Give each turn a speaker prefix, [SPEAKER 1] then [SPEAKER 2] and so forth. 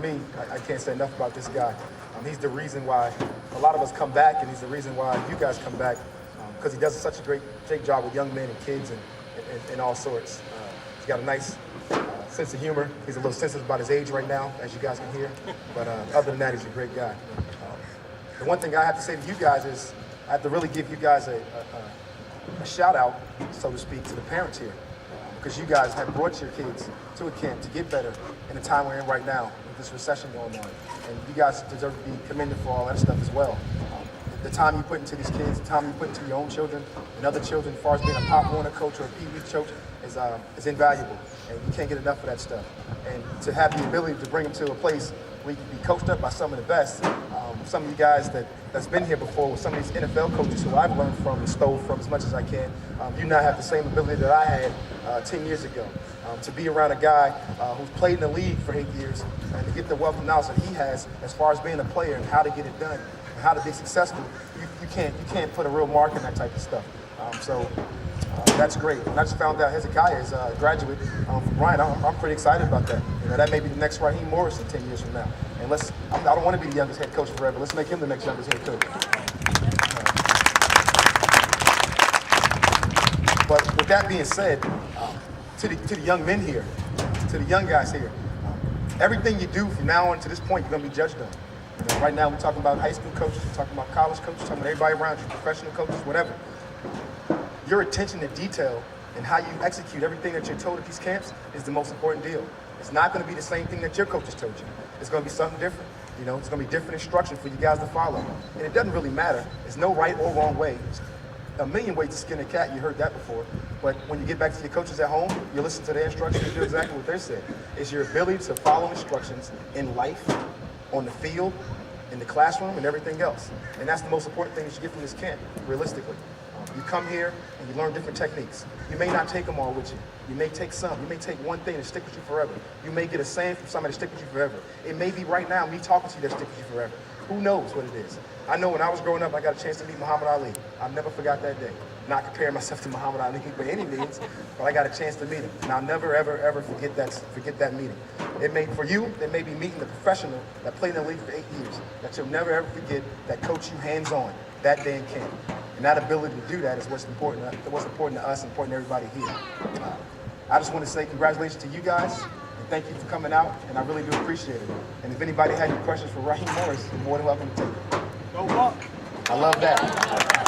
[SPEAKER 1] me, I can't say enough about this guy. He's the reason why a lot of us come back, and he's the reason why you guys come back, because he does such a great job with young men and kids and all sorts. He's got a nice sense of humor. He's a little sensitive about his age right now, as you guys can hear. But other than that, he's a great guy. The one thing I have to say to you guys is I have to really give you guys a shout out, so to speak, to the parents here. Because you guys have brought your kids to a camp to get better in the time we're in right now with this recession going on. And you guys deserve to be commended for all that stuff as well. The time you put into these kids, the time you put into your own children and other children, as far as being a Pop Warner coach or a Pee-wee coach, is invaluable. And you can't get enough of that stuff. And to have the ability to bring them to a place where you can be coached up by some of the best, some of you guys that's been here before, with some of these NFL coaches who I've learned from and stole from as much as I can, you now have the same ability that I had 10 years ago. To be around a guy who's played in the league for 8 years and to get the wealth of knowledge that he has as far as being a player and how to get it done and how to be successful, you can't put a real mark in that type of stuff. That's great. And I just found out Hezekiah is a graduate from Bryant. I'm pretty excited about that. That may be the next Raheem Morris in 10 years from now. And I don't want to be the youngest head coach forever. Let's make him the next youngest head coach. But with that being said, to the young men here, to the young guys here, everything you do from now on to this point, you're going to be judged on. Right now, we're talking about high school coaches, we're talking about college coaches, we're talking about everybody around you, professional coaches, whatever. Your attention to detail and how you execute everything that you're told at these camps is the most important deal. It's not going to be the same thing that your coaches told you. It's going to be something different. It's going to be different instruction for you guys to follow. And it doesn't really matter. There's no right or wrong way. There's a million ways to skin a cat. You heard that before. But when you get back to your coaches at home, you listen to their instructions and do exactly what they said. It's your ability to follow instructions in life, on the field, in the classroom, and everything else. And that's the most important thing that you get from this camp, realistically. You come here and you learn different techniques. You may not take them all with you. You may take some. You may take one thing and stick with you forever. You may get a saying from somebody to stick with you forever. It may be right now me talking to you that stick with you forever. Who knows what it is? I know when I was growing up, I got a chance to meet Muhammad Ali. I never forgot that day. Not comparing myself to Muhammad Ali by any means, but I got a chance to meet him. And I'll never, ever, ever forget that meeting. For you, it may be meeting the professional that played in the league for 8 years, that you'll never, ever forget, that coached you hands-on that day in camp. And that ability to do that is what's important to us, important to everybody here. I just want to say congratulations to you guys, and thank you for coming out, and I really do appreciate it. And if anybody had any questions for Raheem Morris, you're more than welcome to take it.
[SPEAKER 2] Go Bucs!
[SPEAKER 1] I love that.